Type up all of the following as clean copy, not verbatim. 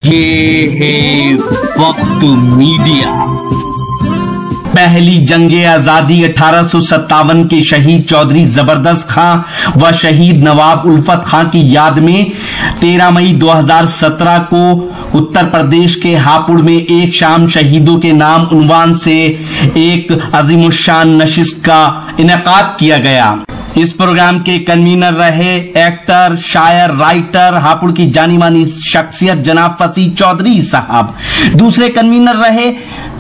ये है वक्त मीडिया। पहली जंगे आजादी 1857 के शहीद चौधरी जबरदस्त खां व शहीद नवाब उल्फत खां की याद में 13 मई 2017 को उत्तर प्रदेश के हापुड़ में एक शाम शहीदों के नाम उन्वान से एक अजीमुशान नशिस्त का इनेकाद किया गया। इस प्रोग्राम के कन्वीनर रहे एक्टर, शायर, राइटर, हापुड़ की जानी मानी शख्सियत जनाब फसी चौधरी साहब। दूसरे कन्वीनर रहे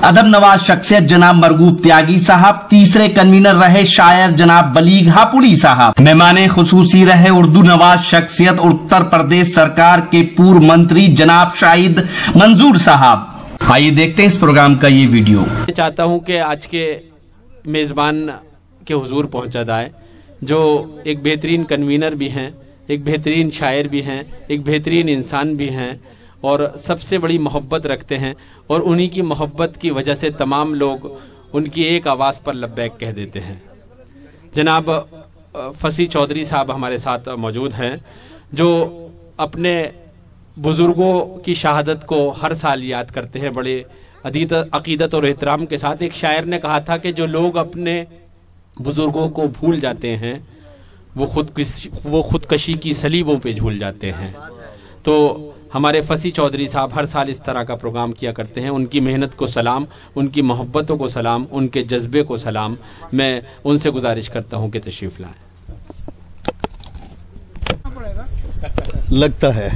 अदब नवाज शख्सियत जनाब मरगूब त्यागी साहब। तीसरे कन्वीनर रहे शायर जनाब बलीग हापुड़ी साहब। मेहमाने खुसूसी रहे उर्दू नवाज शख्सियत उत्तर प्रदेश सरकार के पूर्व मंत्री जनाब शाहिद मंजूर साहब। आइए देखते हैं इस प्रोग्राम का ये वीडियो। चाहता हूं कि आज के मेजबान के हुजूर पहुंचा जाए, जो एक बेहतरीन कन्वीनर भी हैं, एक बेहतरीन शायर भी हैं, एक बेहतरीन इंसान भी हैं और सबसे बड़ी मोहब्बत रखते हैं। और उन्हीं की मोहब्बत की वजह से तमाम लोग उनकी एक आवाज़ पर लब्बैक कह देते हैं। जनाब फसी चौधरी साहब हमारे साथ मौजूद हैं, जो अपने बुजुर्गों की शहादत को हर साल याद करते हैं बड़े अकीदत और एहतराम के साथ। एक शायर ने कहा था कि जो लोग अपने बुजुर्गों को भूल जाते हैं वो खुदकशी की सलीबों पे झूल जाते हैं। तो हमारे फसी चौधरी साहब हर साल इस तरह का प्रोग्राम किया करते हैं। उनकी मेहनत को सलाम, उनकी मोहब्बतों को सलाम, उनके जज्बे को सलाम। मैं उनसे गुजारिश करता हूं कि तशरीफ लाएं। लगता है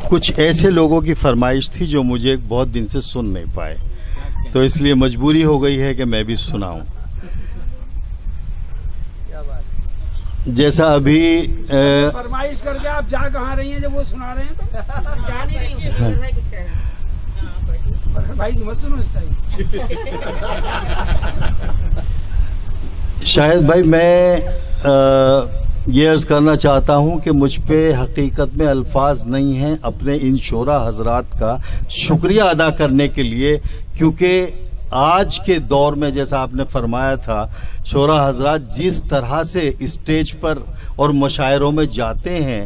कुछ ऐसे लोगों की फरमाइश थी जो मुझे बहुत दिन से सुन नहीं पाए, तो इसलिए मजबूरी हो गई है कि मैं भी सुनाऊं। जैसा अभी फरमाइश करके आप जा कहाँ रही हैं जब वो सुना रहे हैं तो जा नहीं रही हैं। भाई की मत सुनो इस टाइम। शायद भाई मैं ये अर्ज करना चाहता हूं कि मुझ पे हकीकत में अल्फाज नहीं हैं अपने इन शोरा हजरात का शुक्रिया अदा करने के लिए, क्योंकि आज के दौर में जैसा आपने फरमाया था, शोरा हजरात जिस तरह से स्टेज पर और मुशायरों में जाते हैं,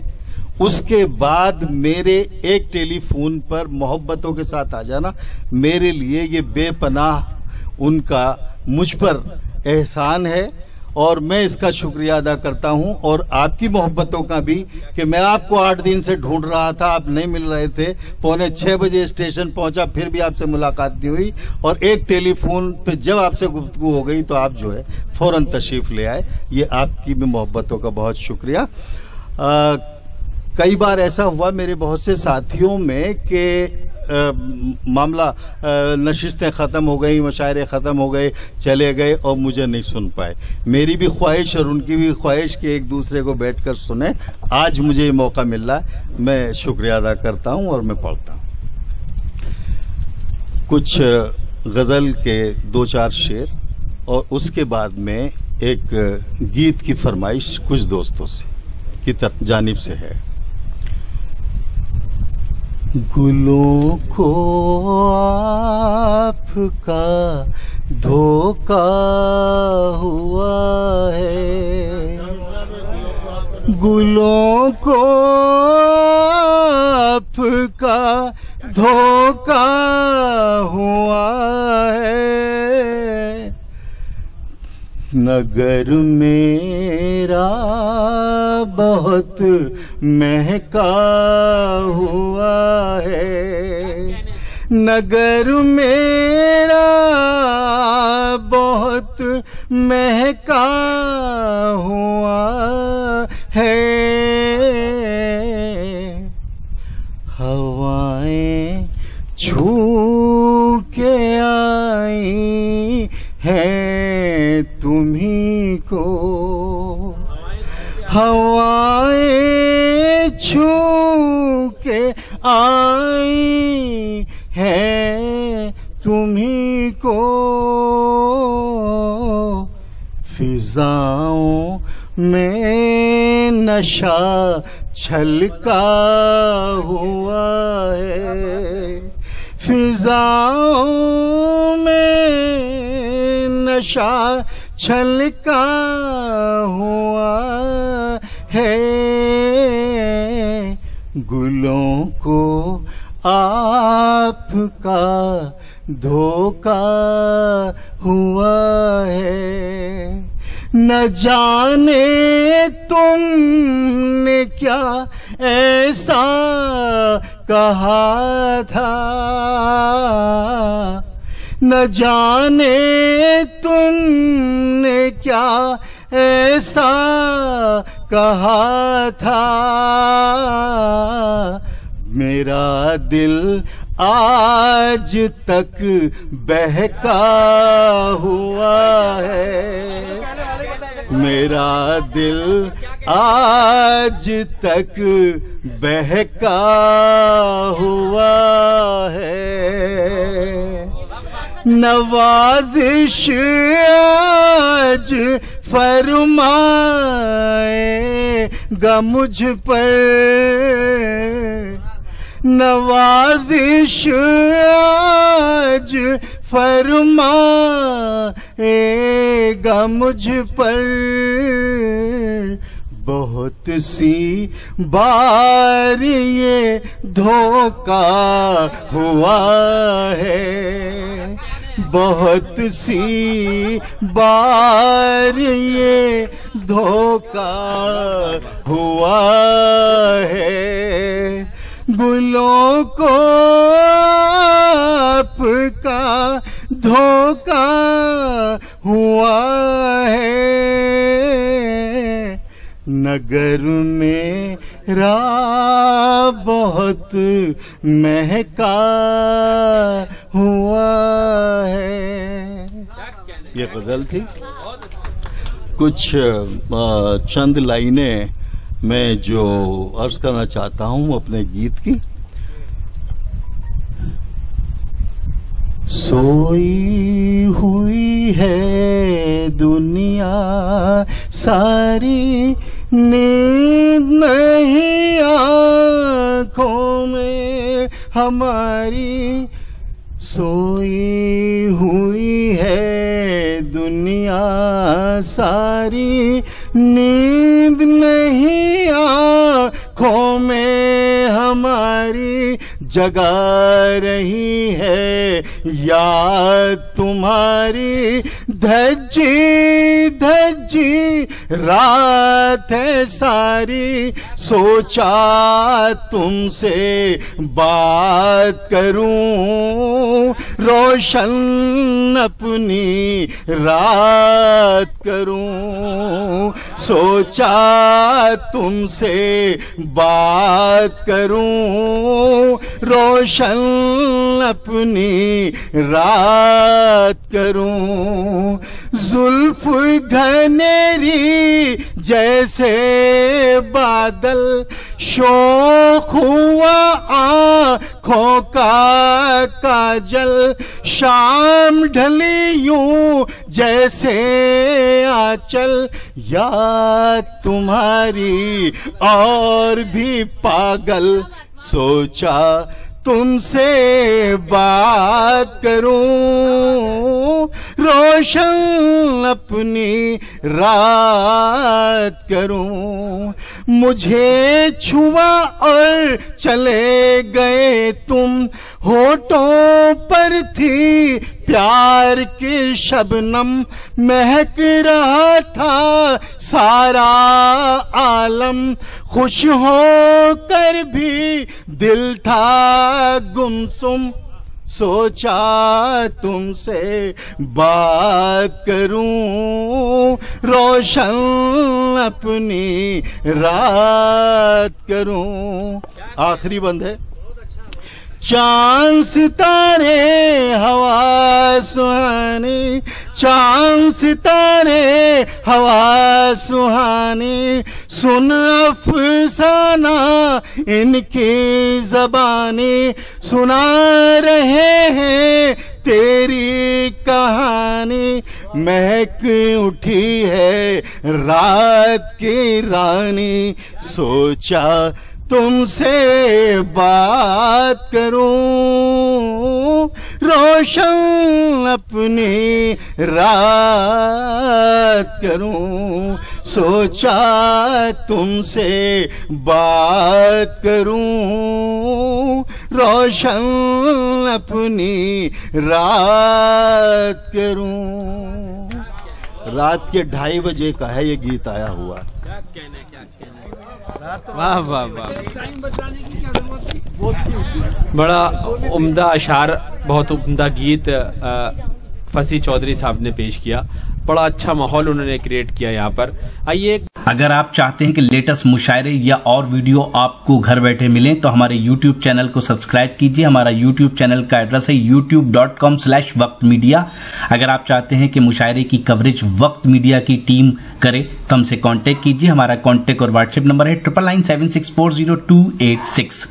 उसके बाद मेरे एक टेलीफोन पर मोहब्बतों के साथ आ जाना मेरे लिए ये बेपनाह उनका मुझ पर एहसान है और मैं इसका शुक्रिया अदा करता हूं। और आपकी मोहब्बतों का भी कि मैं आपको 8 दिन से ढूंढ रहा था, आप नहीं मिल रहे थे, 5:45 बजे स्टेशन पहुंचा, फिर भी आपसे मुलाकात नहीं हुई और एक टेलीफोन पे जब आपसे गुफ्तगू हो गई तो आप जो है फौरन तशरीफ ले आए। ये आपकी भी मोहब्बतों का बहुत शुक्रिया। कई बार ऐसा हुआ मेरे बहुत से साथियों में कि मामला नशिस्तें ख़त्म हो गई, मुशायरे ख़त्म हो गए, चले गए और मुझे नहीं सुन पाए। मेरी भी ख्वाहिश और उनकी भी ख्वाहिश कि एक दूसरे को बैठकर सुने। आज मुझे ये मौका मिल रहा है, मैं शुक्रिया अदा करता हूं और मैं पढ़ता हूं कुछ गज़ल के 2-4 शेर और उसके बाद में एक गीत की फरमाइश कुछ दोस्तों से की जानिब से है। गुलों को आपका धोखा हुआ है, गुलों को आपका धोखा हुआ है, नगर मेरा बहुत महका हुआ है, नगर मेरा बहुत महका हुआ है, हवाएं छू के आई है तुम्ही को, हवाएं छू के आई है तुम्ही को, फिजाओं में नशा छलका हुआ है, फिजाओं में नशा छलका हुआ है, गुलों को आपका धोखा हुआ है। न जाने तुमने क्या ऐसा कहा था, न जाने तुमने क्या ऐसा कहा था। मेरा दिल आज तक बहका हुआ है, मेरा दिल आज तक बहका हुआ है। नवाजिश आज फरमाएगा मुझ पर, नवाजिश आज फरमाएगा मुझ पर। बहुत सी बार ये धोखा हुआ है, बहुत सी बार ये धोखा हुआ है। गुलों को आपका धोखा हुआ है। नगर मेरा बहुत महका हुआ है। ये गजल थी। कुछ चंद लाइनें मैं जो अर्ज करना चाहता हूं अपने गीत की। सोई हुई है दुनिया सारी, नींद नहीं आँखों में हमारी। सोई हुई है दुनिया सारी, नींद नहीं आँखों में हमारी। जगा रही है याद तुम्हारी, धज्जी धज्जी रात है सारी। सोचा तुमसे बात करूं, रोशन अपनी रात करूं। सोचा तुमसे बात करूं, रोशन अपनी रात करूं। जुल्फ घनेरी जैसे बादल, शौक हुआ आँखों का काजल। शाम ढली यूं जैसे आंचल, याद तुम्हारी और भी पागल। सोचा तुमसे बात करूं, रोशन अपनी रात करूं। मुझे छुआ और चले गए तुम, होठों पर थी प्यार की शबनम। महक रहा था सारा आलम, खुश होकर भी दिल था गुमसुम। सोचा तुमसे बात करूं, रोशन अपनी रात करूं। आखिरी बंद है। चांद सितारे हवा सुहानी, चांद सितारे हवा सुहानी। सुन अफसाना इनकी ज़बानी, सुना रहे हैं तेरी कहानी। महक उठी है रात की रानी, सोचा तुमसे बात करूं, रोशन अपनी रात करूं। सोचा तुमसे बात करूं, रोशन अपनी रात करूं। रात के 2:30 बजे का है ये गीत आया हुआ। वाह वाह वाह, टाइम बचाने की क्या जरूरत थी? बड़ा उम्दा अशार, बहुत उम्दा गीत फसी चौधरी साहब ने पेश किया। बड़ा अच्छा माहौल उन्होंने क्रिएट किया यहाँ पर। आइए, अगर आप चाहते हैं कि लेटेस्ट मुशायरे या और वीडियो आपको घर बैठे मिलें तो हमारे YouTube चैनल को सब्सक्राइब कीजिए। हमारा YouTube चैनल का एड्रेस है youtube.com/वक्त मीडिया। अगर आप चाहते हैं कि मुशायरे की कवरेज वक्त मीडिया की टीम करे तो हमसे कांटेक्ट कीजिए। हमारा कांटेक्ट और व्हाट्सएप नंबर है 9997640286।